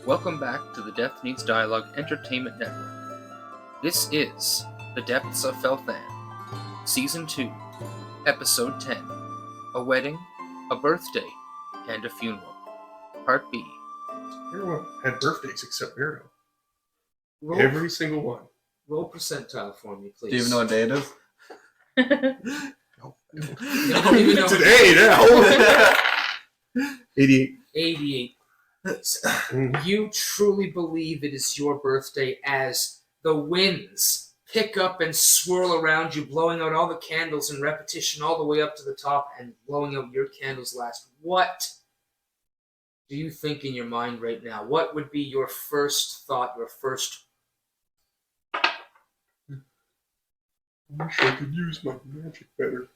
Welcome back to the Death Needs Dialogue Entertainment Network. This is The Depths of Se2Ep10, Season 2, Episode 10, A Wedding, a Birthday, and a Funeral, Part B. Everyone had birthdays except Miro. Roll, Every single one. roll percentile for me, please. Do you even know what day it is? No. You don't even know Today, now. 88. 88. You truly believe it is your birthday as the winds pick up and swirl around you, blowing out all the candles in repetition all the way up to the top and blowing out your candles last. What do you think in your mind right now? What would be your first thought, your first... I wish I could use my magic better.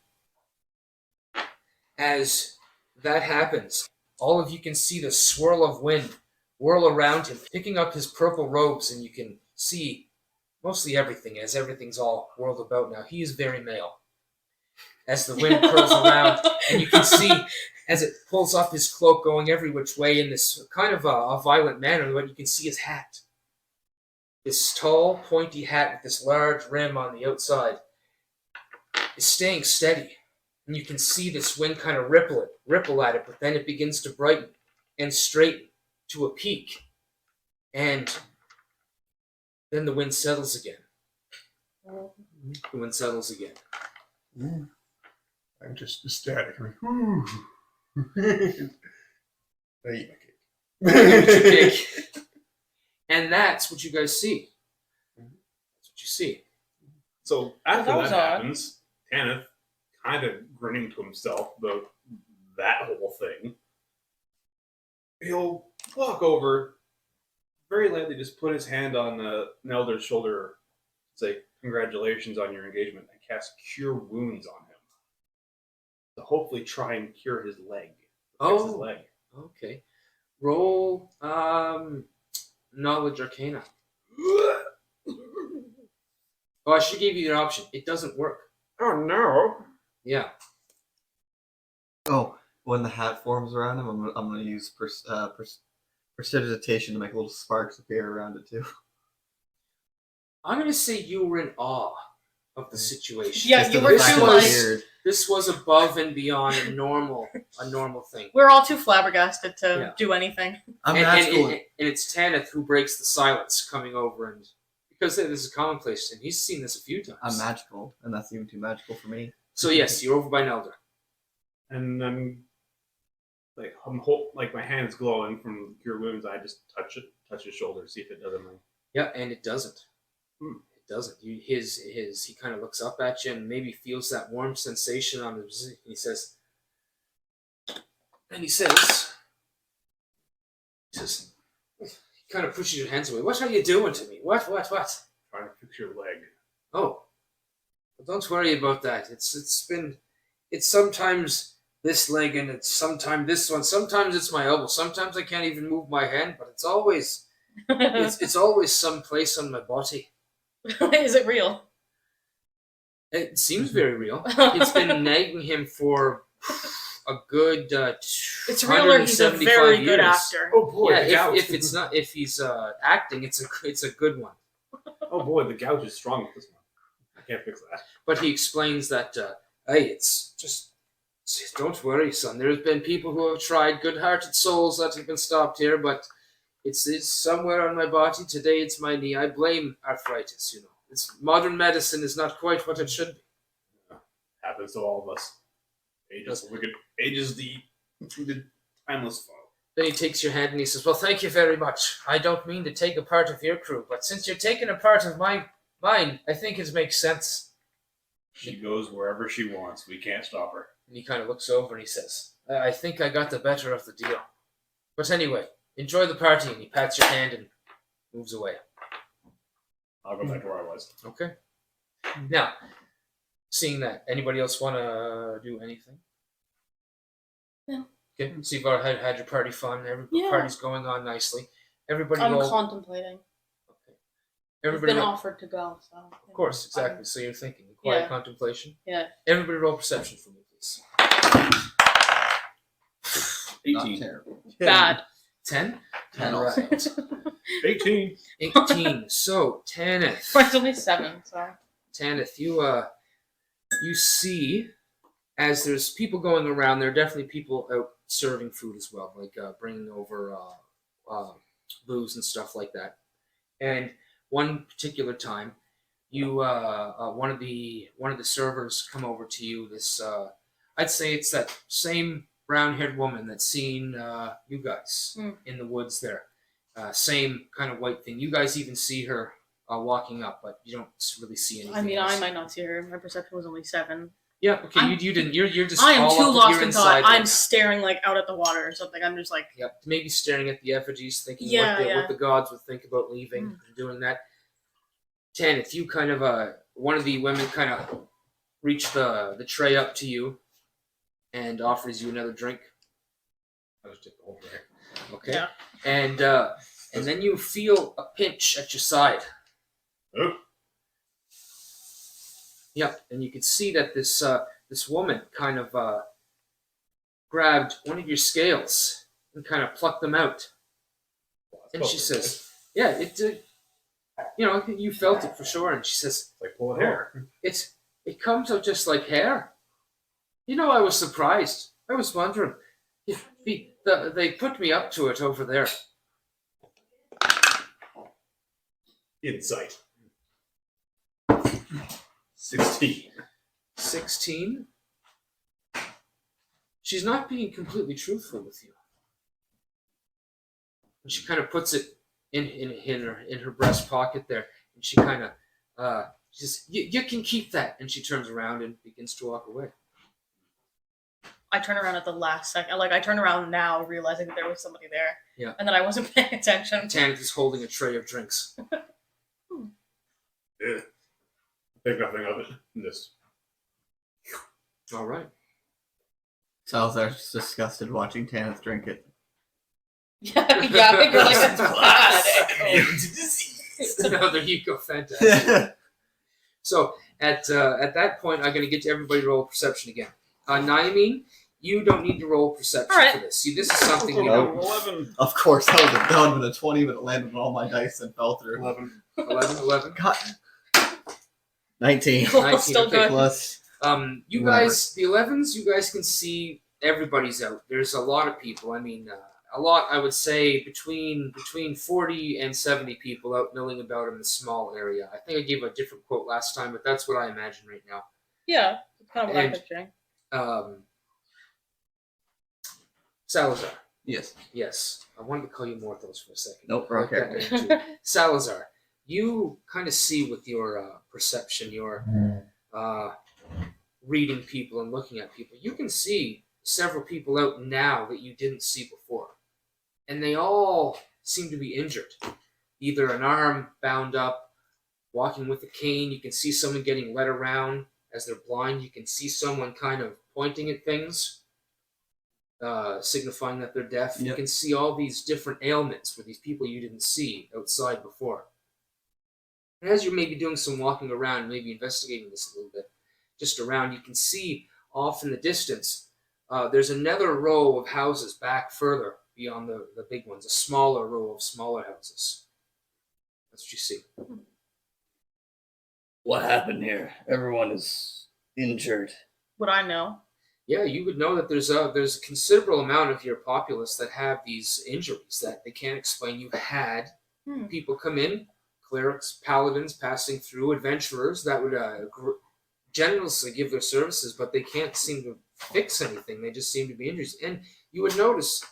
As that happens, all of you can see the swirl of wind whirl around him, picking up his purple robes, and you can see mostly everything, as everything's all whirled about now. He is very male. As the wind curls around, and you can see as it pulls off his cloak going every which way in this kind of a violent manner, but you can see his hat. This tall, pointy hat with this large rim on the outside is staying steady. And you can see this wind kind of ripple at it, but then it begins to brighten and straighten to a peak. And then the wind settles again. The wind settles again. I'm just ecstatic. I'm like, whoo. I eat my cake. And that's what you guys see. That's what you see. So after That was that odd. happens, Tanith, kind of grinning to himself about that whole thing, he'll walk over, very lightly just put his hand on an elder's shoulder, say, "Congratulations on your engagement," and cast Cure Wounds on him. To hopefully try and cure his leg. Fix his leg. Okay. Roll Knowledge Arcana. Oh, I should give you an option. It doesn't work. Oh no! Yeah. Oh, when the hat forms around him, I'm gonna use prestidigitation to make little sparks appear around it too. I'm going to say you were in awe of the situation. Yeah, Just you the were fact too that like. it's weird. This was above and beyond a normal thing. We're all too flabbergasted to Yeah. do anything. I'm and magical. and it's Tanith who breaks the silence coming over, and because this is commonplace, and he's seen this a few times. I'm magical, and that's even too magical for me. So yes, you're over by Nelder. And then, like my hand's glowing from Cure Wounds. I just touch his shoulder, see if it does anything. Yeah, and it doesn't. Hmm. It doesn't. He kind of looks up at you and maybe feels that warm sensation on his. He says, he kind of pushes your hands away. What are you doing to me? What? Trying to fix your leg. Oh, well, don't worry about that. It's sometimes this leg and it's sometimes this one. Sometimes it's my elbow. Sometimes I can't even move my hand, but it's always some place on my body. Is it real? It seems very real. It's been nagging him for a good It's real, or he's a 175 very good years. actor. Oh boy, the Yeah, gout. if he's acting, it's a good one. Oh boy, the gout is strong with this one. I can't fix that. But he explains that, hey, it's just, don't worry, son. There's been people who have tried, good-hearted souls that have been stopped here, but it's somewhere on my body. Today it's my knee. I blame arthritis, you know. Modern medicine is not quite what it should be. Happens to all of us. Age is the timeless foe. Then he takes your hand and he says, well, thank you very much. I don't mean to take a part of your crew, but since you're taking a part of mine, I think it makes sense. She goes wherever she wants. We can't stop her. And he kind of looks over and he says, I think I got the better of the deal. But anyway, enjoy the party. And he pats your hand and moves away. I'll go back to where I was. Okay. Now, seeing that, anybody else want to do anything? No. Okay. So you've already had your party fun. Yeah. Party's going on nicely. Everybody I'm roll. contemplating. Okay. I've Everybody been roll. offered to go, so. Of course, exactly. So you're thinking. Quiet Yeah. contemplation. Yeah. Everybody roll perception for me, please. Not 18. terrible. Bad. 10? 10 All also. right. 18. 18. So, Tanith. Mine's only 7, so. Tanith, you see, as there's people going around, there are definitely people out serving food as well, like bringing over booze and stuff like that. And one particular time, you one of the servers come over to you. This I'd say it's that same brown-haired woman that's seen you guys in the woods there. Same kind of white thing. You guys even see her walking up, but you don't really see anything. I mean, else. I might not see her. My perception was only 7. Yeah. Okay. I'm- You didn't. You're just. I am all too up, lost you're in inside thought. right I'm now. staring like out at the water or something. I'm just like, Yep. Maybe staring at the effigies, thinking Yeah, yeah. what the gods would think about leaving and doing that. Tanith, you kind of one of the women kind of reach the tray up to you and offers you another drink. I'll just take the whole drink. Okay. Yeah. And then you feel a pinch at your side. Oh. Yep. And you can see that this woman kind of grabbed one of your scales and kind of plucked them out. And she says, "Yeah, it you felt it for sure." And she says, It's like pulling hair. It comes out just like hair. I was surprised. I was wondering. They put me up to it over there. Insight. 16. 16. She's not being completely truthful with you. And she kind of puts it in her breast pocket there, and she kind of she says, "You can keep that." And she turns around and begins to walk away. I turn around at the last second. Like, I turn around now, realizing that there was somebody there. Yeah. And that I wasn't paying attention. Tanith is holding a tray of drinks. Yeah. Think nothing of it. Just All right. Salazar's disgusted watching Tanith drink it. Yeah, you're like, that's bad. No, there you go. Fantastic. So at that point, I'm going to get everybody to roll perception again. Naimine, you don't need to roll perception All right. for this. See, this is something you know. 11. Of course, that would have been a 20, but it landed on all my dice and fell through. 11. 11. God. 19. Well, still okay. good. Plus, You Whatever. guys, the 11s, you guys can see everybody's out. There's a lot of people. I mean, a lot. I would say between 40 and 70 people out milling about in the small area. I think I gave a different quote last time, but that's what I imagine right now. Yeah, that's kind of what I'm And- picturing. Salazar. yes. Yes, I wanted to call you Morthos for a second. Nope, I like okay. that name too. Salazar, you kind of see with your perception, your reading people and looking at people, you can see several people out now that you didn't see before. And they all seem to be injured. Either an arm bound up, walking with a cane, you can see someone getting led around as they're blind, you can see someone kind of pointing at things, signifying that they're deaf. You Yep. can see all these different ailments for these people you didn't see outside before. And as you're maybe doing some walking around, maybe investigating this a little bit, just around, you can see off in the distance, there's another row of houses back further beyond the big ones, a smaller row of smaller houses. That's what you see. What happened here? Everyone is injured. Would I know? Yeah, you would know that there's a considerable amount of your populace that have these injuries that they can't explain. You've had people come in, clerics, paladins passing through, adventurers that would generously give their services, but they can't seem to fix anything. They just seem to be injuries. And you would notice,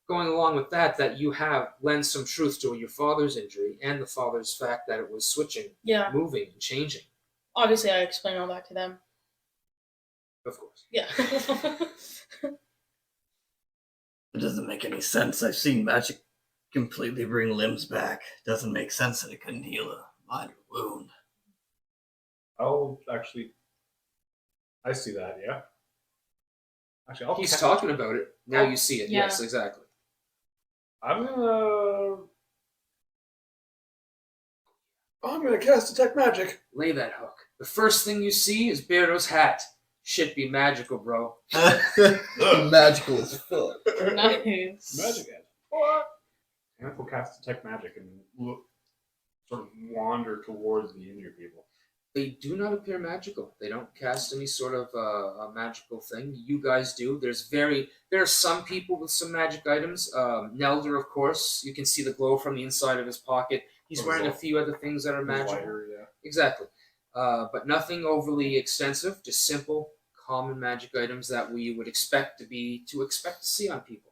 going along with that you have lent some truth to your father's injury and the father's fact that it was switching, Yeah. moving, and changing. Obviously, I explain all that to them. Of course. Yeah. It doesn't make any sense. I've seen magic completely bring limbs back. Doesn't make sense that it couldn't heal a minor wound. I'll actually. I see that, yeah. Actually, I'll He's ca- talking about it. Now you see it. Yeah. Yes, exactly. I'm gonna cast Detect Magic. Lay that hook. The first thing you see is Beardo's hat. Shit be magical, bro. Magical as fuck. Nice. Magic hand. Kenneth will cast detect magic and look, sort of wander towards the injured people. They do not appear magical. They don't cast any sort of a magical thing. You guys do. There are some people with some magic items. Nelder, of course, you can see the glow from the inside of his pocket. He's wearing a few other things that are magical. Lighter, yeah. Exactly. But nothing overly extensive. Just simple, common magic items that we would expect to see on people.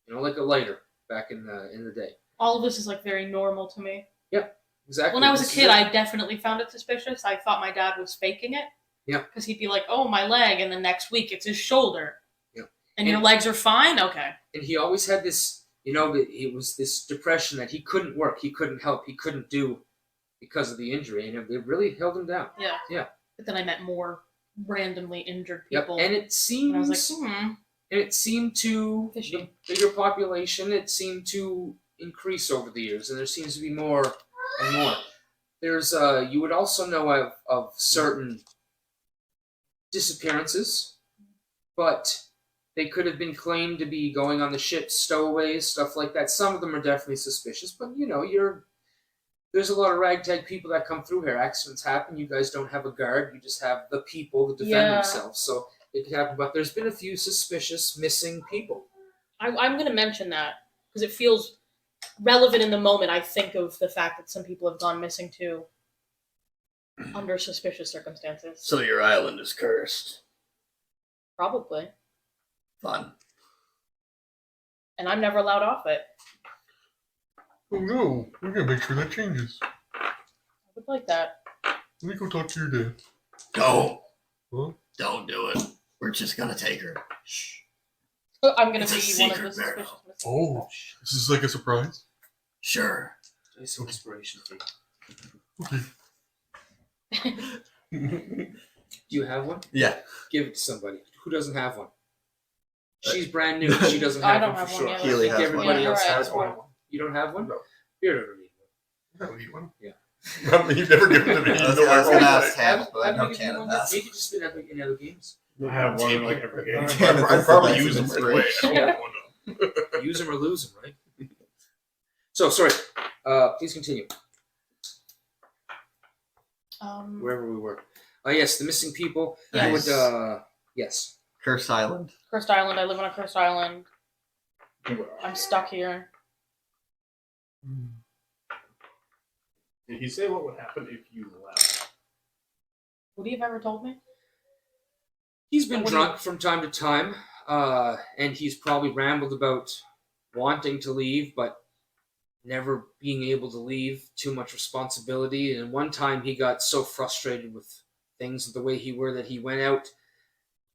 You know, like a lighter back in the day. All of this is like very normal to me. Yep. Exactly. When I was a This is kid, it. I definitely found it suspicious. I thought my dad was faking it. Yeah. Because he'd be like, "Oh, my leg," and the next week it's his shoulder. Yeah. And your legs are fine. Okay. And he always had this, it was this depression that he couldn't work, he couldn't help, he couldn't do because of the injury, and it really held him down. Yeah. Yeah. But then I met more randomly injured Yep. people. And it seems, and I was like, and it seemed to Fishy. the bigger population, it seemed to increase over the years, and there seems to be more and more. There's you would also know of certain disappearances, but they could have been claimed to be going on the ship, stowaways, stuff like that. Some of them are definitely suspicious, but there's a lot of ragtag people that come through here. Accidents happen. You guys don't have a guard. You just have the people that defend Yeah. themselves. So it could happen. But there's been a few suspicious missing people. I'm going to mention that because it feels relevant in the moment. I think of the fact that some people have gone missing too under suspicious circumstances. So your island is cursed. Probably. Fun. And I'm never allowed off it. Oh no, we're gonna make sure that changes. I would like that. Let me go talk to your dad. Don't. Huh? Don't do it. We're just gonna take her. Shh. I'm going It's to a be one of the secret, Meryl. suspicious missing Oh, this is like a surprise. Sure. There's some inspiration for you. Okay. Do you have one? Yeah. Give it to somebody. Who doesn't have one? She's brand new. She doesn't I have don't one have for one sure. yet. I Keely think has everybody one. else Yeah, has alright. one. You don't have one? No. You don't need I don't need one. Yeah. I mean, you've never given it to me. I was You know gonna where ask I'm Tam, Have- but have no you given Cannon one? has. Maybe just in other games. I have one in like every game. Yeah. I'd probably use them right away. I don't Yeah. want one up. Use them or lose them, right? So, sorry. Please continue. Wherever we were. Oh, yes, the missing people. I Nice. would, yes. Curse Island. Cursed Island. I live on a cursed island. I'm stuck here. Did he say what would happen if you left? Would he have ever told me? He's been What do you- drunk from time to time, and he's probably rambled about wanting to leave, but never being able to leave, too much responsibility. And one time he got so frustrated with things the way he were that he went out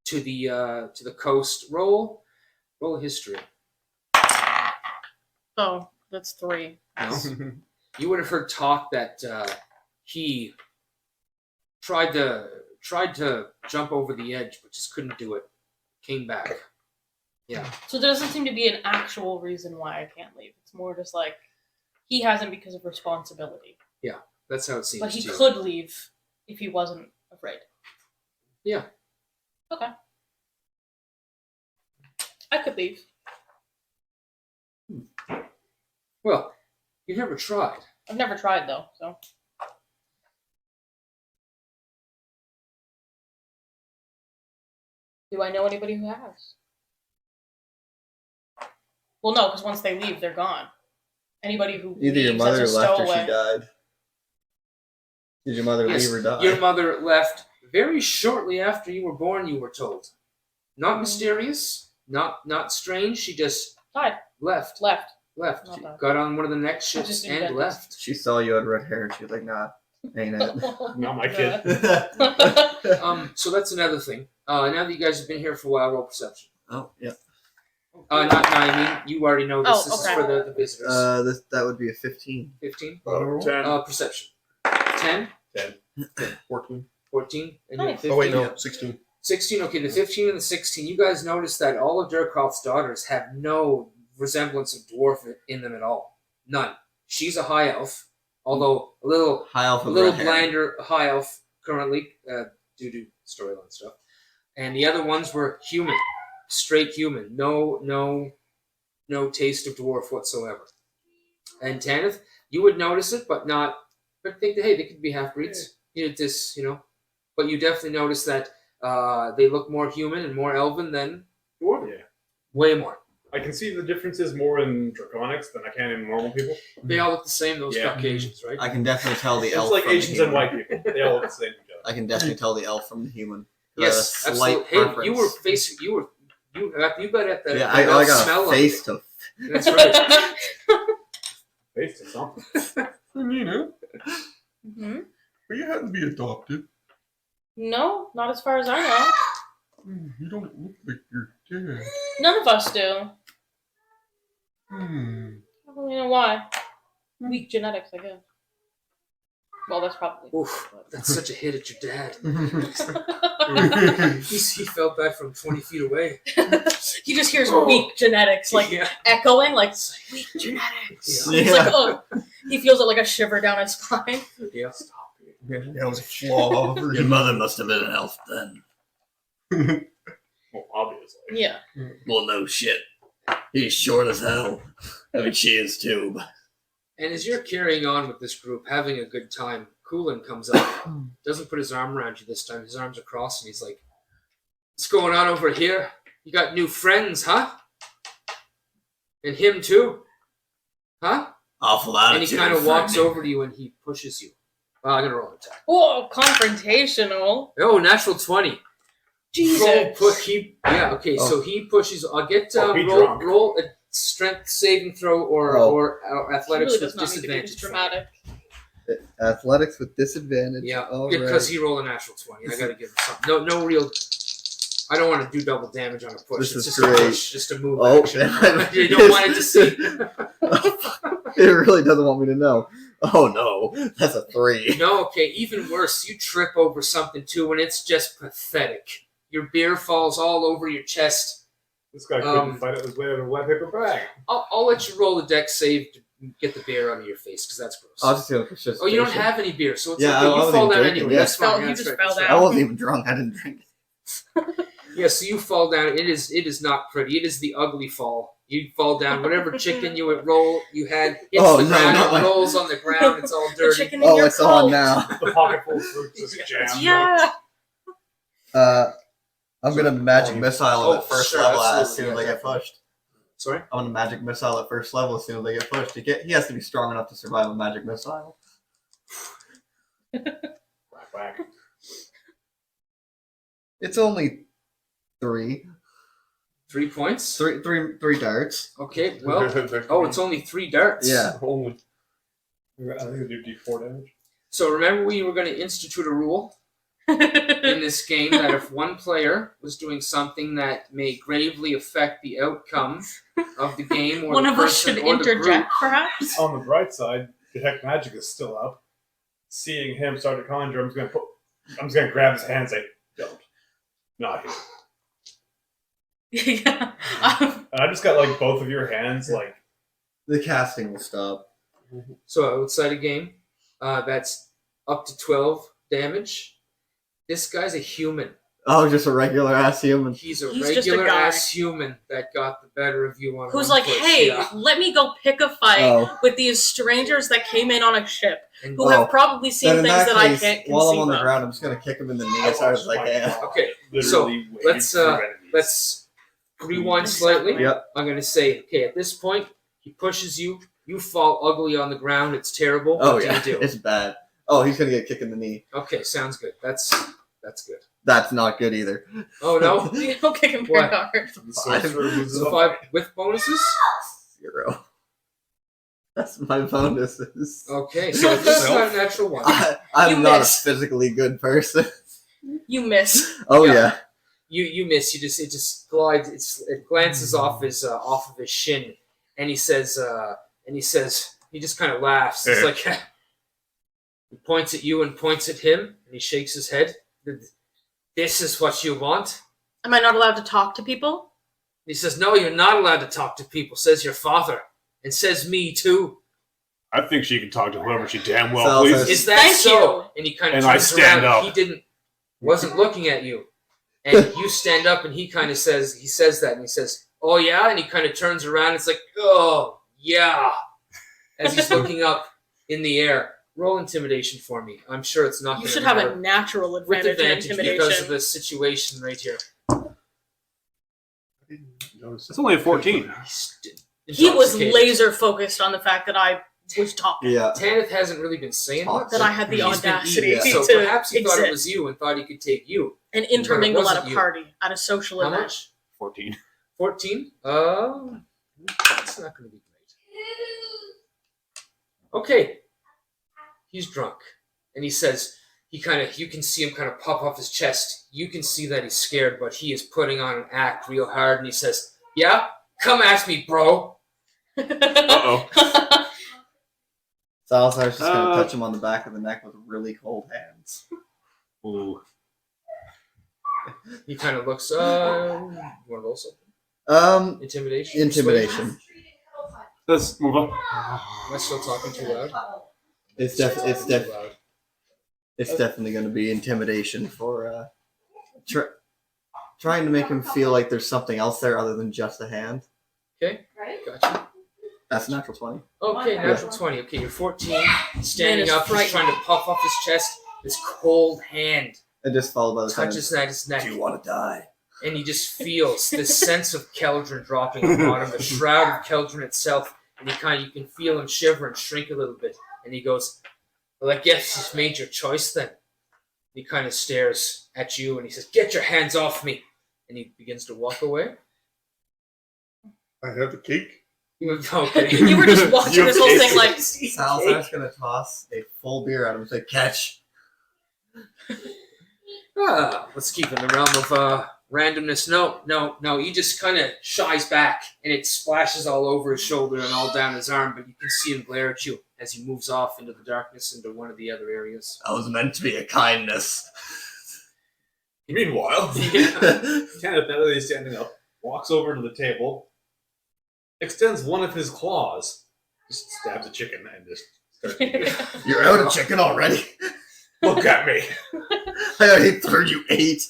to the coast. Roll history. Oh, that's 3. No? You would have heard talk that he tried to jump over the edge, but just couldn't do it. Came back. Yeah. So there doesn't seem to be an actual reason why I can't leave. It's more just like he hasn't because of responsibility. That's how it seems But he to you. could leave if he wasn't afraid. Yeah. Okay. I could leave. Well, you never tried. I've never tried though, so. Do I know anybody who has? Well, no, because once they leave, they're gone. Anybody who Either your leaves mother as a left or stowaway. she died. Did your mother Yes, leave or die? your mother left very shortly after you were born, you were told. Not mysterious, not strange. She just Died. left. Left. Left. Not She bad. got on one of the next I ships just and invented. left. She saw you had red hair and she was like, nah, ain't it? Not my kid. So that's another thing. Now that you guys have been here for a while, roll perception. Oh, yeah. I mean, you already know this. Oh, This okay. is for the visitors. That would be a 15. 15. 10. Perception. 10, 14. 14, and you have Nice. 15. Oh wait, no, 16. 16. Okay, the 15 and the 16. You guys notice that all of Durkoth's daughters have no resemblance of dwarf in them at all. None. She's a high elf, although a little High elf a with little red hair. blander high elf currently due to storyline stuff, and the other ones were human, straight human, no taste of dwarf whatsoever. and Tanith, you would notice it, but think that, hey, they could be half-breeds. But you definitely notice that they look more human and more elven than dwarven. Yeah. Way more. I can see the differences more in Draconics than I can in normal people. They all look the same, those Yeah. Caucasians, right? I can definitely tell the elf It's like from the Asians and human. white people. They all look the same to each other. I can definitely tell the elf from the human. Yes, There's a slight absolutely. Hey, preference. you got at that. Yeah, that I got smell a on face you. to. That's right. Based on something. Nina, Hmm? but you had to be adopted. No, not as far as I know. You don't look like your dad. None of us do. Hmm. I don't really know why. Weak genetics, I guess. Well, that's probably. Oof, that's such a hit at your dad. He felt that from 20 feet away. He just hears weak genetics, like yeah. echoing, like weak genetics. Yeah. It's like, oh, he feels it like a shiver down his spine. Yeah. That was a flaw. Your mother must have been an elf then. Well, obviously. Yeah. Well, no shit. He's short as hell. I mean, she is too. But And as you're carrying on with this group, having a good time, Coolin comes up, doesn't put his arm around you this time. His arms are crossed, and he's like, "What's going on over here? You got new friends, huh? And him too, huh?" awful And attitude. he kind of walks frightening. over to you and he pushes you. Well, I'm gonna roll an attack. Whoa, confrontational. Oh, natural 20. Jesus. Okay. So he pushes. I'll get Oh, be roll, drunk. roll a strength saving throw or He athletics really does with not need to be disadvantage. dramatic. Athletics with disadvantage. Yeah, All because right. he rolled a natural 20. I gotta give him something. No real. I don't want to do double damage on a push. This It's is just great. a push, just a move Oh, action. man. You don't want it to see. It really doesn't want me to know. Oh no, that's a 3. No, okay, even worse. You trip over something too, and it's just pathetic. Your beer falls all over your chest. This guy couldn't fight it his way out of a wet paper bag. I'll let you roll the deck save to get the beer out of your face, because that's gross. I'll just do a persistence. Oh, you don't have any beer, so it's Yeah, okay. I You wasn't fall even down drinking, anyway. yeah. That's fine. You That's just right, fell that's down. I right. wasn't even drunk. I didn't drink. Yeah, so you fall down. It is not pretty. It is the ugly fall. You fall down. Whatever chicken you had hits Oh, the no, ground. not It my- rolls on the ground. It's all The dirty. chicken in Oh, your it's coat. on now. The pocket full of fruits is jam. Yeah. I'm gonna magic missile Oh, at first sure, level as absolutely, soon as yeah, I get pushed. Sorry. I'm gonna magic missile at first level as soon as I get pushed. He has to be strong enough to survive a magic missile. Whack, whack. It's only 3. 3 points. 3 darts. Okay. Well. Oh, it's only 3 darts. Yeah. Only. I think they do D4 damage. So remember, we were going to institute a rule in this game that if one player was doing something that may gravely affect the outcome of the game, or One the of us person should or the group, interject, perhaps. On the bright side, Detect Magic is still up. Seeing him start to conjure, I'm just gonna grab his hand and say, "Don't, not here." Yeah. And I just got like both of your hands, like The casting will stop. So outside a game, that's up to 12 damage. This guy's a human. Oh, just a regular ass human. He's a He's just a regular guy. ass human that got the better of you on Who's one like, push. hey, Yeah. let me go pick a fight Oh. with these strangers that came in on a ship And- who have probably seen Then in things that that case, I can't conceive while I'm on the of. ground, I'm just gonna kick him in the knee as hard as I can. Okay, literally waiting let's, for enemies. let's rewind slightly. Yep. I'm going to say, okay, at this point, he pushes you. You fall ugly on the ground. It's terrible. Oh What yeah, do you do? it's bad. Oh, he's gonna get kicked in the knee. Okay, sounds good. That's good. That's not good either. Oh, no? You don't kick him very What? hard. The sorcerer loses So a 5 fight. with bonuses? 0. That's my bonuses. Okay, so this is not a natural one. I'm You not missed. a physically good person. You miss. Oh Yeah. yeah. You miss. It just glides. It glances off of his shin, and he says, he just kind of laughs. It's like he points at you and points at him, and he shakes his head. This is what you want? Am I not allowed to talk to people? He says, no, you're not allowed to talk to people, says your father. And says me, too. I think she can talk to whoever she damn well Sal pleases. says- Is that Thank so? you. And he kind of And I turns stand around. up. He wasn't looking at you. And you stand up, and he says that, and he says, oh, yeah? And he kind of turns around. It's like, oh, yeah. as he's looking up in the air. Roll intimidation for me. I'm sure it's not. You gonna should have matter. a natural With advantage in advantage intimidation. because of the situation right here. I didn't notice It's only a 14. He was Intoxicated. laser focused on the fact that I was talking. Yeah. Tanith hasn't really been saying much. That I had the He's been audacity eating, so to perhaps he thought it exist was you and thought he could take you. and intermingle at wasn't a you. party, at a social How event. much? 14. 14? That's not going to be great. Okay. He's drunk. And he says, you can see him kind of pop off his chest. You can see that he's scared, but he is putting on an act real hard. And he says, yeah, come at me, bro. Uh-oh. Salazar's just gonna touch him on the back of the neck with really cold hands. Ooh. He kind of looks, you want to roll something? Intimidation? Intimidation. Let's move on. Am I still talking too loud? It's Too loud. definitely gonna be intimidation for trying to make him feel like there's something else there other than just a hand. Okay, gotcha. That's a natural 20. Okay, natural 20. Okay, you're 14, standing is up, he's frightened. trying to puff off his chest. This cold hand And just followed by the touches at his neck, Do you want to die? and he just feels this sense of Keldrin dropping upon him, the shroud of Keldrin itself, and you can feel him shiver and shrink a little bit. And he goes, well, I guess you've made your choice then. He kind of stares at you, and he says, get your hands off me. And he begins to walk away. I have the cake. Okay. You were just watching this whole thing like, Salazar's gonna toss a full beer at him and say, catch. Let's keep it in the realm of randomness. No. He just kind of shies back, and it splashes all over his shoulder and all down his arm, but you can see him glare at you as he moves off into the darkness into one of the other areas. That was meant to be a kindness. Meanwhile, Yeah. Tanith, now that he's standing up, walks over to the table, extends one of his claws, just stabs a chicken, and just starts eating it. You're out of chicken already. Look at me. I already threw you 8.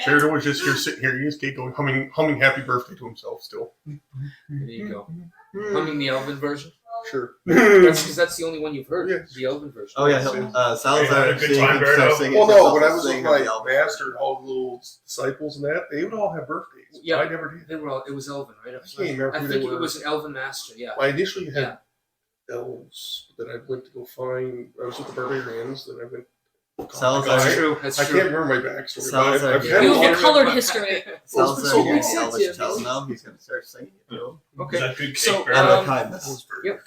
Sheridan was just here sitting here eating his cake, going humming happy birthday to himself still. There you go. Humming the Elven version. Sure. That's because that's the only one you've heard. Yes. The Elven version. Oh yeah, Salazar Hey, had a good seeing time, him start Berto. singing. Well, no, when I was singing with my the Elven master version. and all the little disciples and that, they would all have birthdays. Yeah. I never did. They were all, it was Elven, right? I can't remember I who think they it were. was an Elven master, yeah. I initially had Yeah. elves that I went to go find. I was with the barbarians, then I went. Salazar- That's I, true. That's I true. can't remember my backstory. Salazar- I've You had You a have lot a colored history. Salazar so hearing long. the Elvish Yeah. tell now, he's gonna start singing it to him. Okay. Is that good cake, So, Bear? Out Um, of kindness. Yep.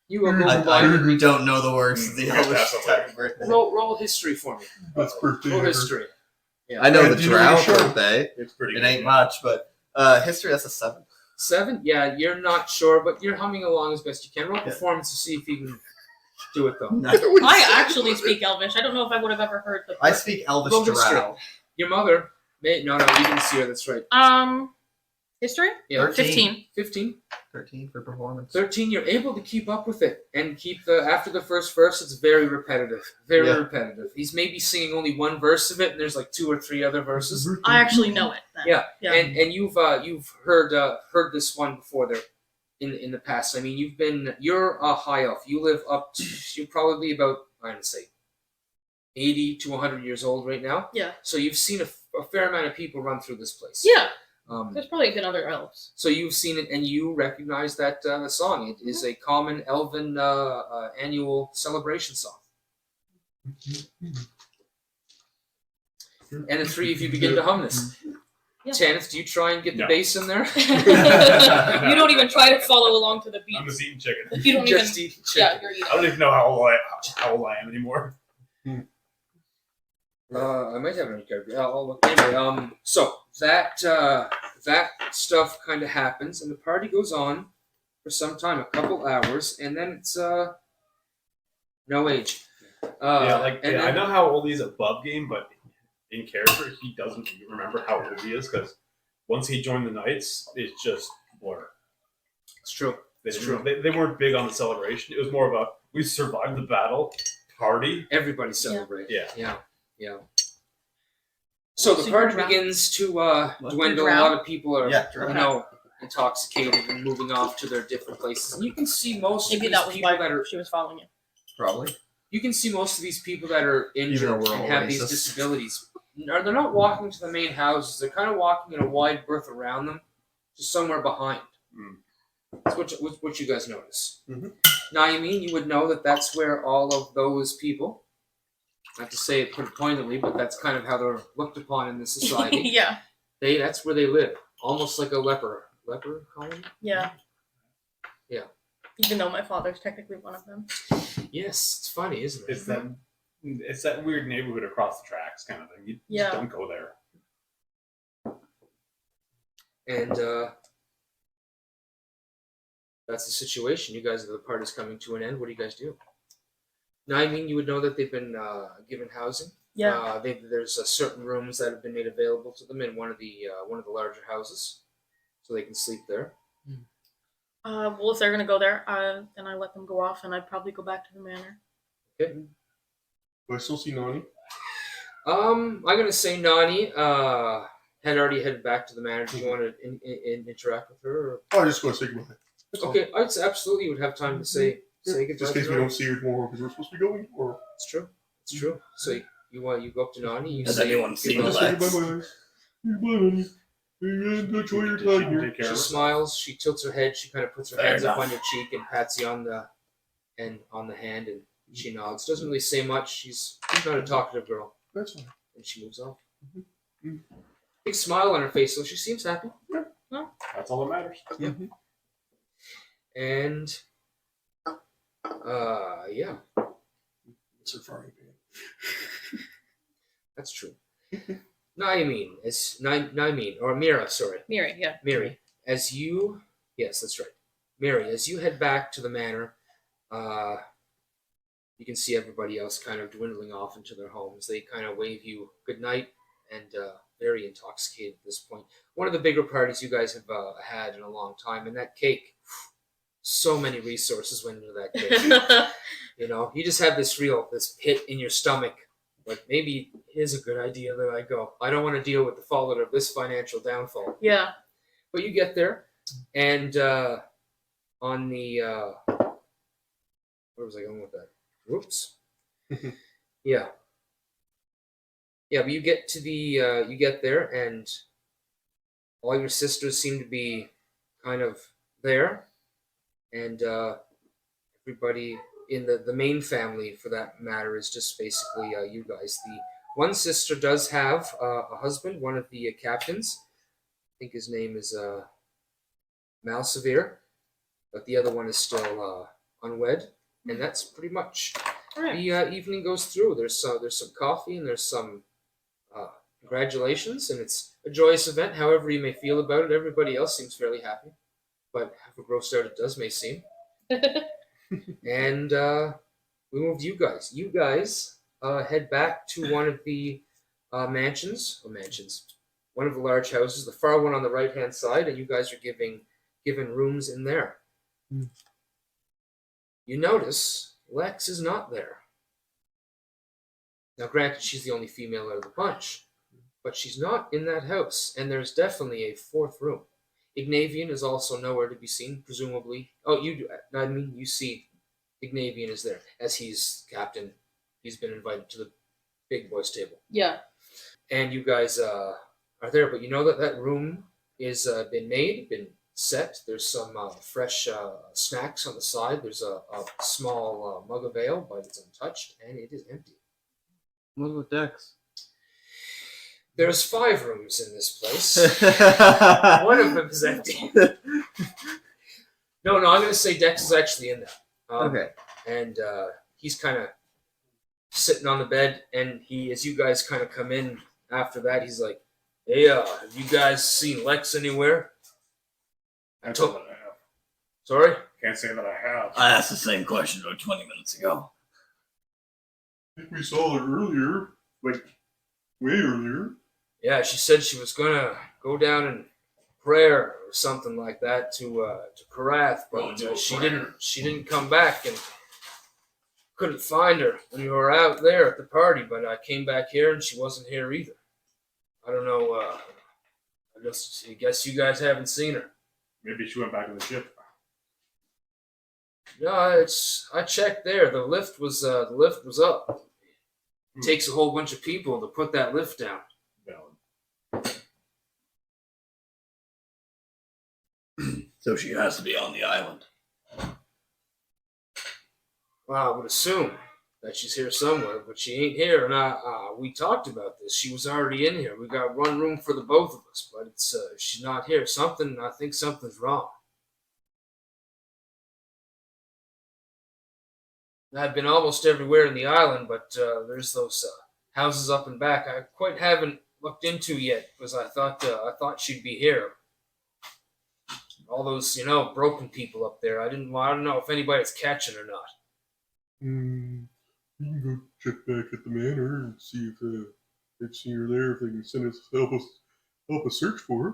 You will roll, I don't know the words of the Yeah, Elvish that's a type of birthday. roll history for me. Best birthday Roll ever. history. Yeah. I know Yeah, the do you know drow the show? birthday. It's pretty It good. ain't much, but history, that's a 7. 7? Yeah, you're not sure, but you're humming along as best you can. Roll Yeah. performance to see if you can do it, though. I actually speak Elvish. I don't know if I would have ever heard the. I speak Elvish Roll history. drow. Your mother may... No, you didn't see her. That's right. History? Yeah. 15. 15. 13 for performance. 13, you're able to keep up with it and keep after the first verse, it's very repetitive. Very Yeah. repetitive. He's maybe singing only one verse of it, and there's like 2 or 3 other verses. I actually know it. Then. Yeah. Yeah. And you've heard this one before there in the past. I mean, you're a high elf. You live up to, you're probably about, I'm gonna say 80 to 100 years old right now. Yeah. So you've seen a fair amount of people run through this place. Yeah. Um, There's probably been other elves. So you've seen it, and you recognize that song. It is a common elven annual celebration song. And the 3 of you begin to hum this. Yeah. Tanith, do you try and get the No. bass in there? You don't even try to follow along to the beat. I'm just eating chicken. You don't even. Just eat Yeah, chicken. you're eating. I don't even know how old I am anymore. I might have it on your card. I'll look. Anyway, so that stuff kind of happens, and the party goes on for some time, a couple hours, and then it's no age. I then- know how old he's above game, but in character, he doesn't remember how old he is because once he joined the Knights, it's just blur. It's true. They, It's didn't- true. they weren't big on the celebration. It was more about we survived the battle, party. Everybody celebrate. Yeah. Yeah. So the Super party drow. begins to dwindle. A Drow? lot of people are, Yeah, drow. you know, intoxicated and moving off to their different places. And you can see most Maybe of that these was people why that are she was following you. Probably. you can see most of these people that are injured Even though we're and all have these racist. disabilities. They're not walking to the main houses. They're kind of walking in a wide berth around them, just somewhere behind. That's what you guys notice. Mhm. Now, you mean you would know that that's where all of those people, not to say it pointedly, but that's kind of how they're looked upon in this society. Yeah. That's where they live, almost like a leper colony. Yeah. Yeah. Even though my father's technically one of them. Yes, it's funny, isn't it? It's that weird neighborhood across the tracks kind of thing. You Yeah. just don't go there. And that's the situation. You guys, the party's coming to an end. What do you guys do? Now, I mean, you would know that they've been given housing. Yeah. There's certain rooms that have been made available to them in one of the larger houses, so they can sleep there. Well, if they're gonna go there, then I let them go off, and I'd probably go back to the manor. Okay. Do I still see Nani? I'm gonna say Nani had already headed back to the manor. Do you want to interact with her? Or? Oh, I just go say goodbye. That's all. Okay, I'd say absolutely you would have time to say goodbye. Just in case to we her. don't see her tomorrow because we're supposed to be going. Or It's true. It's true. So you go up to Nani. You Has say anyone seen goodbye. just say Alex? goodbye, guys. Goodbye, Nani. And enjoy your time here. Take care She of it. smiles. She tilts her head. She kind of puts her Fair hands up enough. on your cheek and pats you on the hand, and she nods. Doesn't really say much. She's not a talkative girl, That's fine. and she moves off. Mhm. Big smile on her face, so she seems happy. That's all that matters. And yeah, It's her frying pan. that's true. Naimeen, or Mira, sorry. Miri, yeah. Miri, yes, that's right. Miri, as you head back to the manor, you can see everybody else kind of dwindling off into their homes. They kind of wave you good night and very intoxicated at this point. One of the bigger parties you guys have had in a long time, and that cake, so many resources went into that cake. You just have this pit in your stomach. Like, maybe it is a good idea that I go. I don't want to deal with the fallout of this financial downfall. Yeah. But you get there, and on the where was I going with that? Whoops. Yeah. But you get to you get there, and all your sisters seem to be kind of there, and everybody in the main family, for that matter, is just basically you guys. The one sister does have a husband, one of the captains. I think his name is Malsevere, but the other one is still unwed, and that's pretty much. All right. The evening goes through. There's some coffee, and there's some congratulations, and it's a joyous event. However you may feel about it, everybody else seems fairly happy, but how grossed out it may seem. And we move to you guys. You guys head back to one of the mansions, one of the large houses, the far one on the right-hand side, and you guys are given rooms in there. You notice Lex is not there. Now, granted, she's the only female out of the bunch, but she's not in that house, and there's definitely a fourth room. Ignavian is also nowhere to be seen, presumably. Oh, you do. I mean, you see Ignavian is there, as he's captain. He's been invited to the big boys' table. Yeah. And you guys are there, but you know that room is been set. There's some fresh snacks on the side. There's a small mug of ale, but it's untouched, and it is empty. What about Dex? There's 5 rooms in this place. One of them is empty. No, I'm going to say Dex is actually in there. Okay. And he's kind of sitting on the bed, and as you guys kind of come in after that, he's like, "Hey, have you guys seen Lex anywhere?" Can't say that I have. Sorry? Can't say that I have. I asked the same question about 20 minutes ago. I think we saw her earlier, like way earlier. Yeah, she said she was going to go down in prayer or something like that to Karath, but she didn't come back, and couldn't find her when you were out there at the party, but I came back here and she wasn't here either. I don't know, I guess you guys haven't seen her. Maybe she went back in the ship. No, I checked there. The lift was up. It takes a whole bunch of people to put that lift down. Valid. So she has to be on the island. Well, I would assume that she's here somewhere, but she ain't here. And we talked about this. She was already in here. We got one room for the both of us, but it's she's not here. I think something's wrong. I've been almost everywhere in the island, but there's those houses up and back I quite haven't looked into yet because I thought she'd be here. All those broken people up there. I don't know if anybody's catching or not. You can go check back at the manor and see if they've seen her there. If they can send us help us search for her.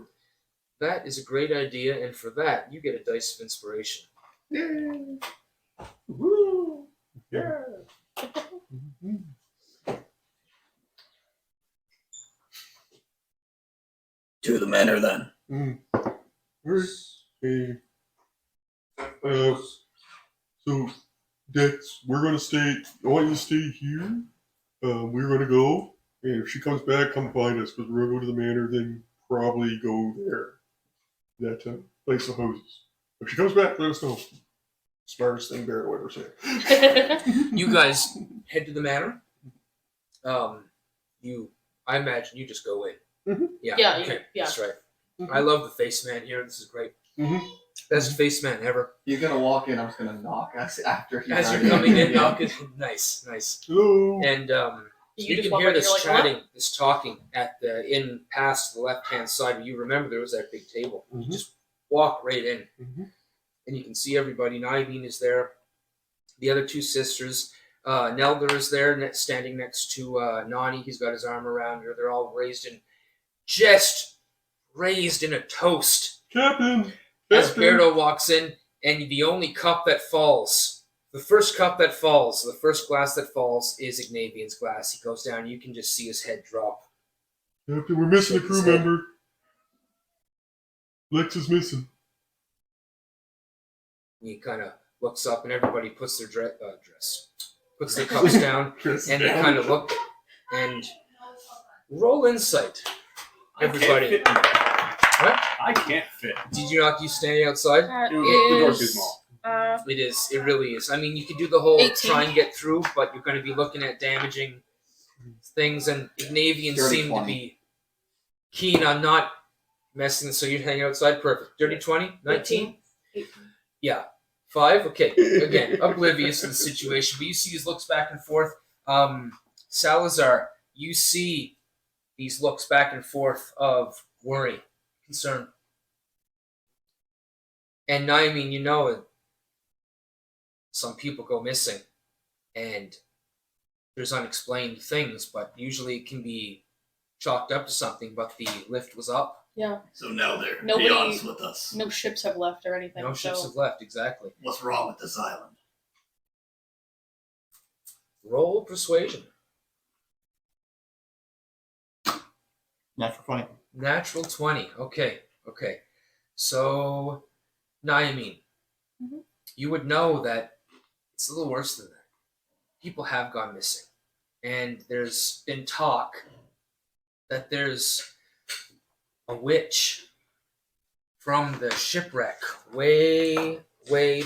That is a great idea, and for that you get a dice of inspiration. Yay! Woo! Yeah. To the manor, then. All right. Hey. So Dex, we're gonna stay. I want you to stay here. We're gonna go, and if she comes back, come find us. Because we're gonna go to the manor, then probably go there. That place of hoses. If she comes back, let us know. Smartest thing Barrett would ever say. You guys head to the manor. I imagine you just go in. Mhm. Yeah, okay, yeah. that's right. Mhm. I love the face man here. This is great. Mm-hmm. Best face man ever. You're gonna walk in. I'm just gonna knock after he's As you're already coming in, Yeah. knocking. Nice. Hello. And you just can walk hear in and this you're like, chatting, this talking at the in past the left hand side. You remember there was that big table. Mhm. You just walk right in, Mhm. and you can see everybody. Niveen is there. The other two sisters. Nelder is there, standing next to Nani. He's got his arm around her. They're all raised in a toast. Captain. As Captain. Beardo walks in, and the only cup that falls, the first cup that falls, the first glass that falls is Ignavian's glass. He goes down. You can just see his head drop. Captain, we're missing a Shake crew his head. member. Lex is missing. He kind of looks up, and everybody puts their puts their cups down, and they kind of look and roll insight. Everybody. What? I can't fit. Did you not keep standing outside? The door's too small. It is. It really is. I mean, you could do the whole 18. try and get through, but you're going to be looking at damaging things, and Ignavians Dirty seem 20. to be keen on not messing. So you're hanging outside. Perfect. Dirty 20? 19? 18. Yeah. 5? Okay. Again, oblivious to the situation, but you see his looks back and forth. Salazar, you see these looks back and forth of worry, concern. And Naimine, you know it. Some people go missing, and there's unexplained things, but usually it can be chalked up to something, but the lift was up. Yeah. So now they're Nobody- be honest with us. No ships have left or anything. No ships so have left, exactly. What's wrong with this island? Roll persuasion. Natural 20. Natural 20. Okay. So, Naimine, Mhm. you would know that it's a little worse than that. People have gone missing. And there's been talk that there's a witch from the shipwreck way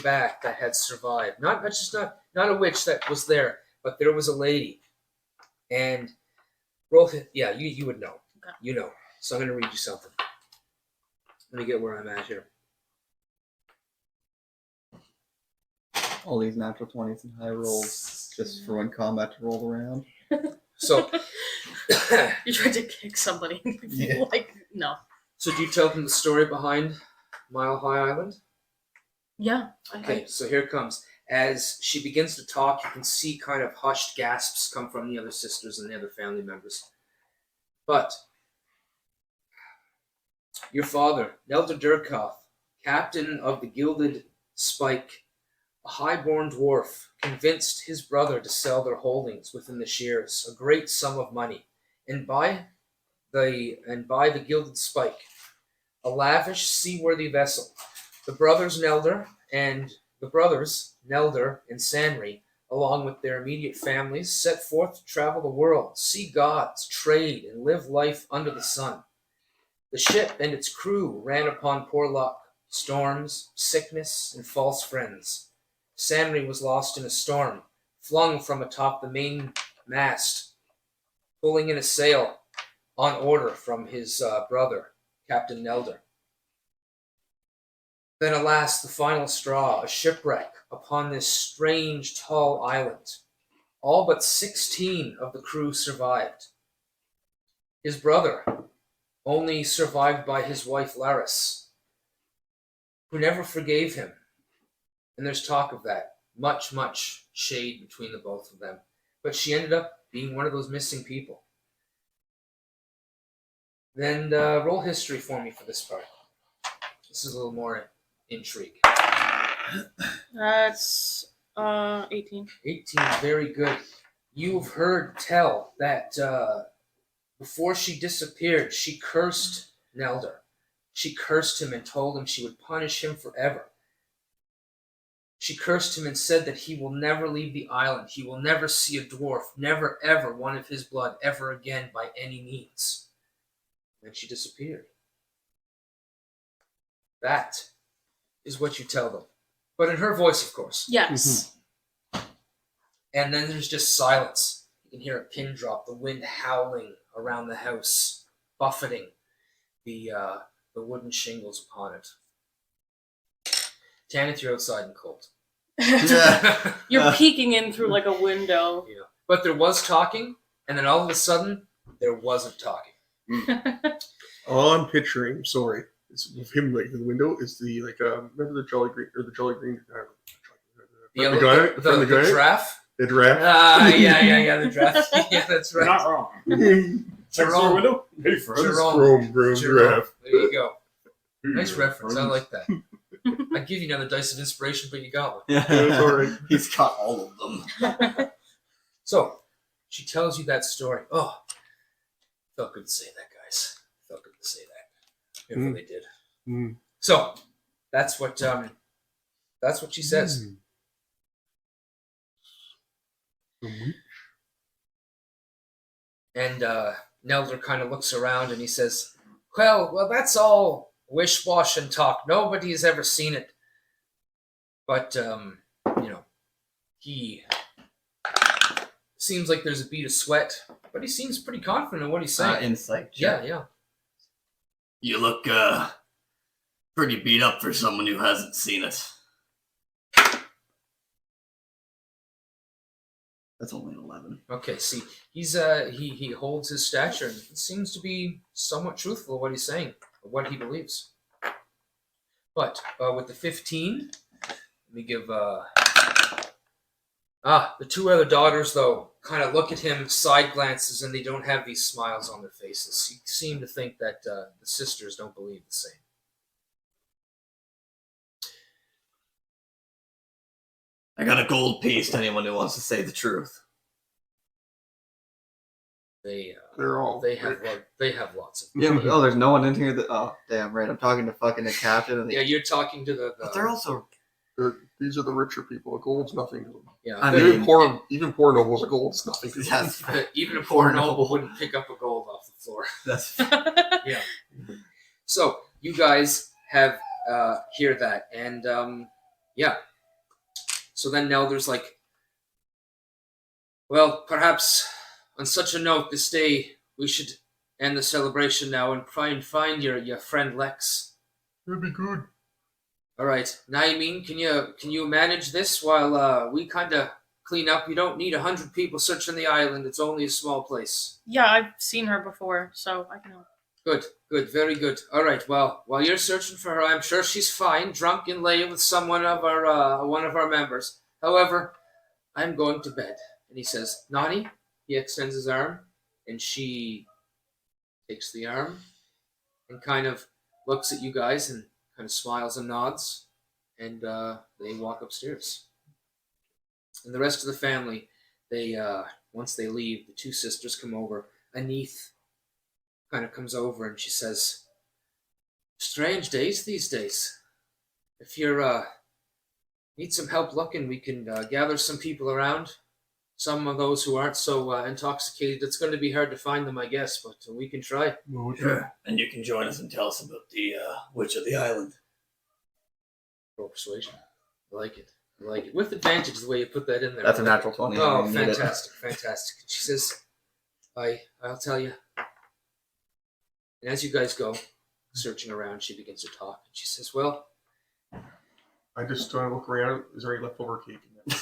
back that had survived. Not a witch that was there, but there was a lady. And yeah, you would know. Okay. You know. So I'm gonna read you something. Let me get where I'm at here. All these natural 20s and high rolls just for when combat rolled around. So you tried to kick somebody. Yeah. Like, no. so do you tell them the story behind Mile High Island? Yeah. Okay, so here it comes. As she begins to talk, you can see kind of hushed gasps come from the other sisters and the other family members. But your father, Nelda Durkoff, captain of the Gilded Spike, a high-born dwarf, convinced his brother to sell their holdings within the shares, a great sum of money, and buy the Gilded Spike, a a lavish, seaworthy vessel. The brothers Nelder and Sanri, along with their immediate families, set forth to travel the world, see gods, trade, and live life under the sun. The ship and its crew ran upon poor luck, storms, sickness, and false friends. Sanri was lost in a storm, flung from atop the main mast, pulling in a sail on order from his brother, Captain Nelder. Then, alas, the final straw, a shipwreck upon this strange, tall island. All but 16 of the crew survived. His brother only survived by his wife Laris, who never forgave him. And there's talk of that. Much, much shade between the both of them. But she ended up being one of those missing people. Then roll history for me for this part. This is a little more intrigue. That's 18. 18, very good. You've heard tell that before she disappeared, she cursed Nelder. She cursed him and told him she would punish him forever. She cursed him and said that he will never leave the island. He will never see a dwarf, never ever one of his blood ever again by any means. Then she disappeared. That is what you tell them. But in her voice, of course. Yes. And then there's just silence. You can hear a pin drop, the wind howling around the house, buffeting the wooden shingles upon it. Tanith, you're outside and cold. Yeah. You're peeking in through like a window. Yeah. But there was talking, and then all of a sudden, there wasn't talking. All I'm picturing, sorry, is with him like in the window is the remember the Jolly Green or the Jolly Green The friendly giant? giraffe? The giraffe. Yeah, the giraffe. Yeah, that's You're right. not wrong. Next door window? Hey, friends. Jerome. Jerome giraffe. There you go. Nice reference. I like that. I'd give you another dice of inspiration, but you got one. Yeah, it's all right. He's got all of them. So, she tells you that story. Oh, felt good to say that, guys. Felt good to say that. If they did. Mm. So, that's what she says. And Nelder kind of looks around and he says, well, that's all wish-wash and talk. Nobody has ever seen it. But, he seems like there's a bead of sweat, but he seems pretty confident in what he's saying. Insight check. Yeah. You look pretty beat up for someone who hasn't seen it. That's only an 11. Okay, see, he's he holds his stature and seems to be somewhat truthful of what he's saying, of what he believes. But with the 15, let me give the two other daughters though kind of look at him, side glances, and they don't have these smiles on their faces. You seem to think that the sisters don't believe the same. I got a gold piece to anyone who wants to say the truth. They have lots of. Yeah, but, there's no one in here that. Oh, damn right. I'm talking to fucking the captain. And Yeah, you're talking to the but they're also. These are the richer people. A gold's nothing to them. yeah. I Even mean- even poor nobles, a gold's nothing to them. Yes. Even a poor noble wouldn't pick up a gold off the floor. That's. Yeah. So you guys have hear that, and yeah. So then Nelder's like, well, perhaps on such a note, this day we should end the celebration now and try and find your friend Lex. That'd be good. All right, Naimine, can you manage this while we kind of clean up? You don't need 100 people searching the island. It's only a small place. Yeah, I've seen her before, so I can help. Good, very good. All right, well, while you're searching for her, I'm sure she's fine, drunk and laying with one of our members. However, I'm going to bed. And he says, Nani? He extends his arm, and she takes the arm and kind of looks at you guys and kind of smiles and nods, and they walk upstairs. And the rest of the family, they once they leave, the two sisters come over. Anith kind of comes over and she says, Strange days these days. If you're need some help looking, we can gather some people around. Some of those who aren't so intoxicated. It's going to be hard to find them, I guess, but we can try. No, Sure. And you can join us and tell us about the Witch of the Island. Roll persuasion. I like it. I like it. With advantage, the way you put that in there. That's a natural 20. I Oh, don't need it. fantastic, fantastic. She says, I'll tell you. And as you guys go, searching around, she begins to talk. And she says, well, I just look around. Is there any leftover cake in there?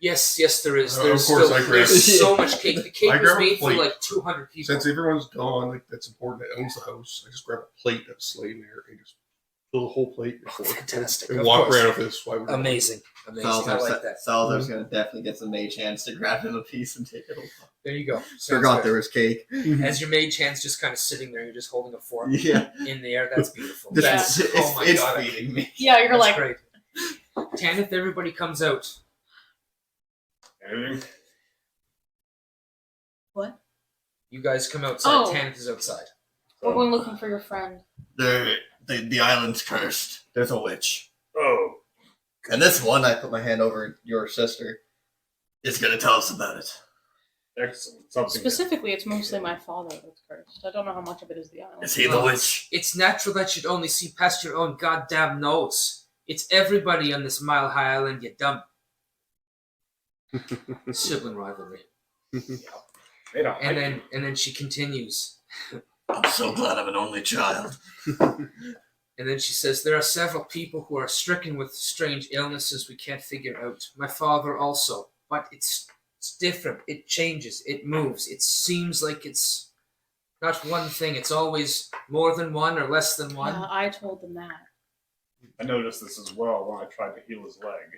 yes, there is. Of There's course still, I grab there's it. so much cake. The cake I was grab a made for plate. like 200 people. Since everyone's gone, like that's important. That owns the house. I just grab a plate that's laying there and just fill the whole plate before Fantastic. and Of walk course. around with this. Why would Amazing. I like that. Salazar's gonna definitely get some mage hands to grab him a piece and take it over. There you go. Sounds Forgot good. there was cake. As your mage hand's just kind of sitting there, you're just holding a fork Yeah. in the air. That's beautiful. This That's, is, oh my it's god. feeding me. Yeah, you're That's like, great. Tanith, everybody comes out. Anything? what? You guys come outside. Oh. Tanith is outside. We're going looking for your friend. The island's cursed. There's a witch. Oh, And this one, I put my hand over your sister. Is going to tell us about it. excellent. Something. Specifically, it's mostly my father that's cursed. I don't know how much of it is the island. Is he the Oh, witch? It's natural that you'd only see past your own goddamn nose. It's everybody on this mile high island, you dumb. Sibling rivalry. They don't And like then she continues. I'm so glad I'm an only child. And then she says, there are several people who are stricken with strange illnesses we can't figure out. My father also. But it's different. It changes. It moves. It seems like it's not one thing. It's always more than one or less than one. Yeah, I told them that. I noticed this as well when I tried to heal his leg.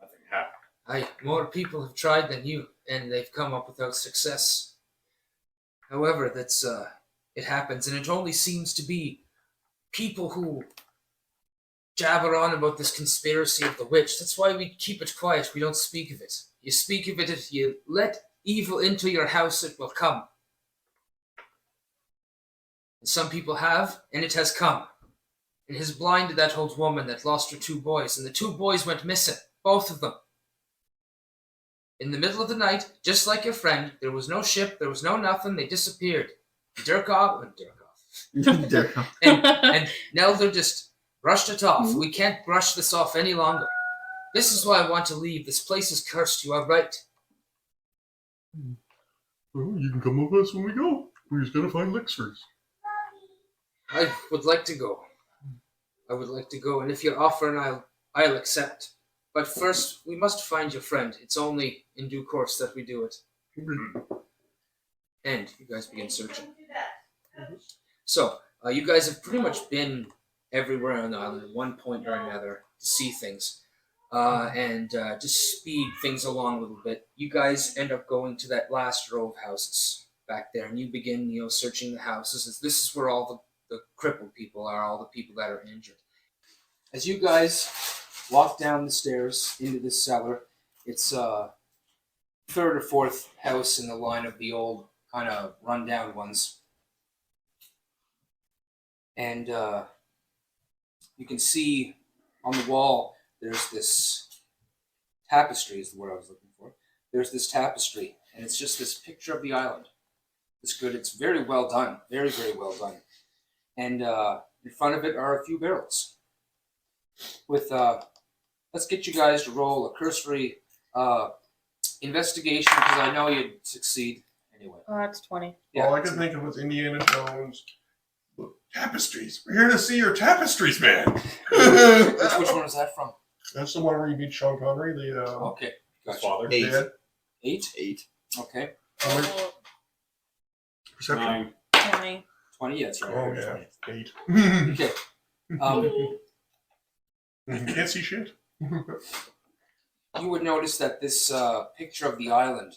Nothing happened. More people have tried than you, and they've come up without success. However, that's it happens, and it only seems to be people who jabber on about this conspiracy of the witch. That's why we keep it quiet. We don't speak of it. You speak of it, if you let evil into your house, it will come. And some people have, and it has come. It has blinded that old woman that lost her 2 boys, and the 2 boys went missing, both of them. In the middle of the night, just like your friend, there was no ship, there was no nothing, they disappeared. Dirkov, and Nelder just brushed it off. We can't brush this off any longer. This is why I want to leave. This place is cursed, you are right. Well, you can come with us when we go. We just gotta find elixirs. I would like to go. And if you're offering, I'll accept. But first, we must find your friend. It's only in due course that we do it. And you guys begin searching. So, you guys have pretty much been everywhere on the island at one point or another to see things. And to speed things along a little bit, you guys end up going to that last row of houses back there, and you begin, searching the houses. This is where all the crippled people are, all the people that are injured. As you guys walk down the stairs into this cellar, it's third or fourth house in the line of the old kind of rundown ones. And you can see on the wall, there's this tapestry is the word I was looking for. There's this tapestry, and it's just this picture of the island. It's good. It's very well done. Very, very well done. And in front of it are a few barrels. With let's get you guys to roll a cursory investigation, because I know you'd succeed anyway. That's 20. All I could think of was Indiana Jones. Look, tapestries. We're here to see your tapestries, man. Which one is that from? That's the one where you meet Sean Connery, the Okay, His gotcha. father. 8. dad. 8? Okay. Oh, Perception. 9. 20. 20, yeah, that's right. Oh yeah, 8. Okay. Um, You can't see shit. you would notice that this picture of the island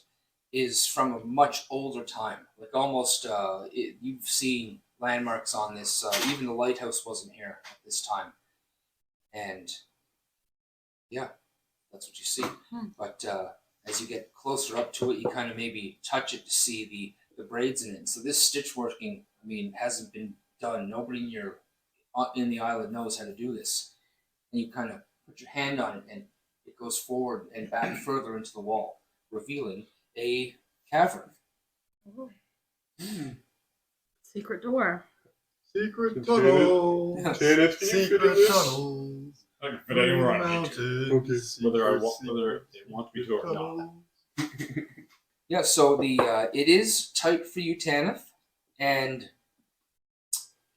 is from a much older time. Like almost, you've seen landmarks on this. Even the lighthouse wasn't here at this time. And yeah, that's what you see. But as you get closer up to it, you kind of maybe touch it to see the braids in it. So this stitch working, hasn't been done. Nobody in your in the island knows how to do this. And you kind of put your hand on it, and it goes forward and back further into the wall, revealing a cavern. Ooh. Secret door. Secret tunnel. Yes. Tanith, can you fit in Secret this? tunnels. I can fit anywhere I need to. Okay. Whether it wants me to or not. Yeah, so the it is tight for you, Tanith, and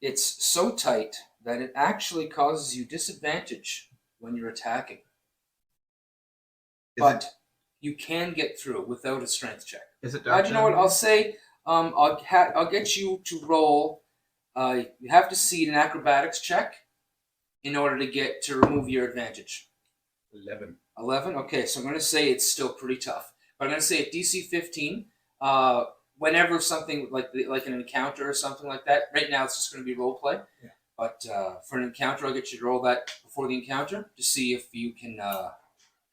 it's so tight that it actually causes you disadvantage when you're attacking. But you can get through without a strength check. Is it dark? You know what? I'll say I'll get you to roll. You have to see an acrobatics check in order to remove your advantage. 11. 11. Okay, so I'm going to say it's still pretty tough. But I'm going to say at DC 15, whenever something like an encounter or something like that. Right now, it's just going to be role play. Yeah. But for an encounter, I'll get you to roll that before the encounter to see if you can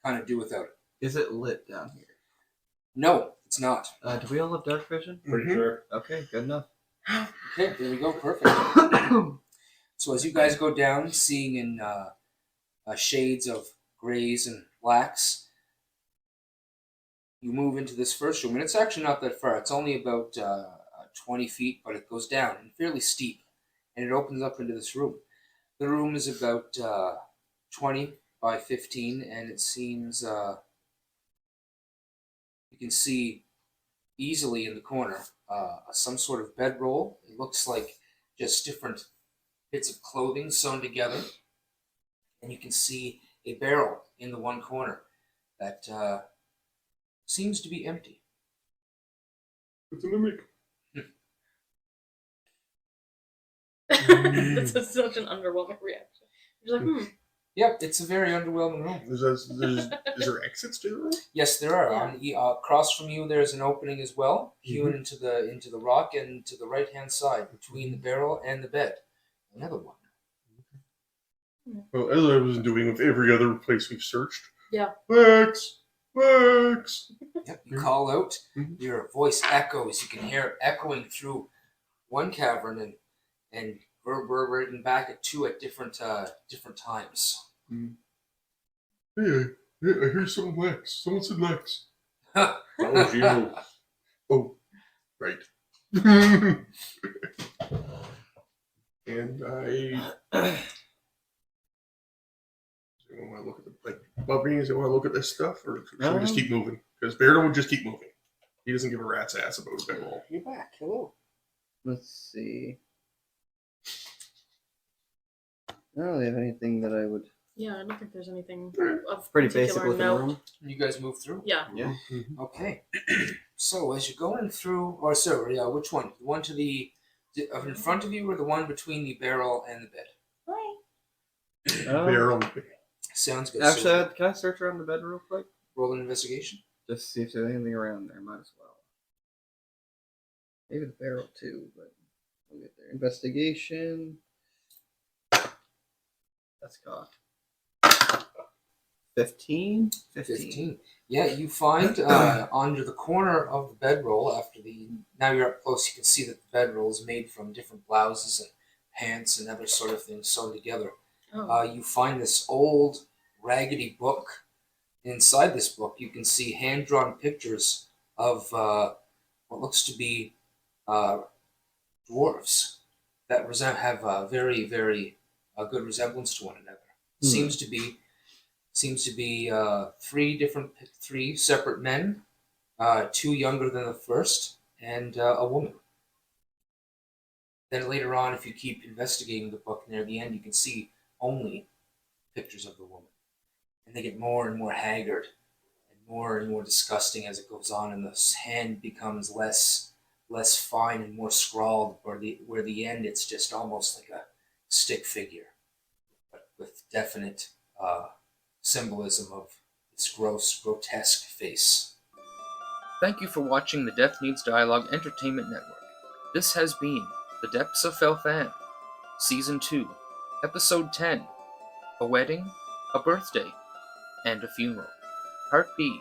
kind of do without it. Is it lit down here? No, it's not. Do we all have dark vision? Pretty sure. Okay, good enough. Okay, there we go. Perfect. So as you guys go down, seeing in shades of grays and blacks, you move into this first room, and it's actually not that far. It's only about 20 feet, but it goes down and fairly steep, and it opens up into this room. The room is about 20 by 15, and it seems you can see easily in the corner some sort of bedroll. It looks like just different bits of clothing sewn together, and you can see a barrel in the one corner that seems to be empty. It's a mimic. This is such an underwhelming reaction. You're like, Yep, it's a very underwhelming room. Is there exits to the room? Yes, there are. Yeah. Across from you, there's an opening as well, hewn into the rock, and to the right hand side between the barrel and the bed, another one. Well, as I was doing with every other place we've searched. Yeah. Lex! Lex! Yep, you call out, Mhm. your voice echoes. You can hear it echoing through one cavern and reverberating back at two at different times. Hey, I hear some Lex. Someone said Lex. That was you. Oh, right. And I want to look at Bubbies. I want to look at this stuff, or should we just keep moving? Because Beardo would just keep moving. He doesn't give a rat's ass about a bedroll. You're back. Hello. Let's see. I don't really have anything that I would. yeah, I don't think there's anything of Pretty basic particular looking note. room. You guys move through. Yeah. Yeah. Okay. So as you're going through, or sorry, which one? The one to the in front of you, or the one between the barrel and the bed? Barrel. Sounds good. Actually, So can I search around the bed real quick? roll an investigation. Just see if there's anything around there. Might as well. Maybe the barrel too, but we'll get there. Investigation. That's got 15? 15. Yeah, you find under the corner of the bedroll, now you're up close, you can see that the bedroll is made from different blouses and pants and other sort of things sewn together. Oh. You find this old, raggedy book. Inside this book, you can see hand-drawn pictures of what looks to be dwarves that have a very, very good resemblance to one another. Seems to be three separate men, two younger than the first, and a woman. Then later on, if you keep investigating the book, near the end, you can see only pictures of the woman, and they get more and more haggard and more disgusting as it goes on, and the hand becomes less fine and more scrawled. Where the end, it's just almost like a stick figure, but with definite symbolism of its grotesque face. Thank you for watching the Death Needs Dialogue Entertainment Network. This has been The Depths of Felthan, Season 2, Episode 10, A Wedding, a Birthday, and a Funeral, Part B.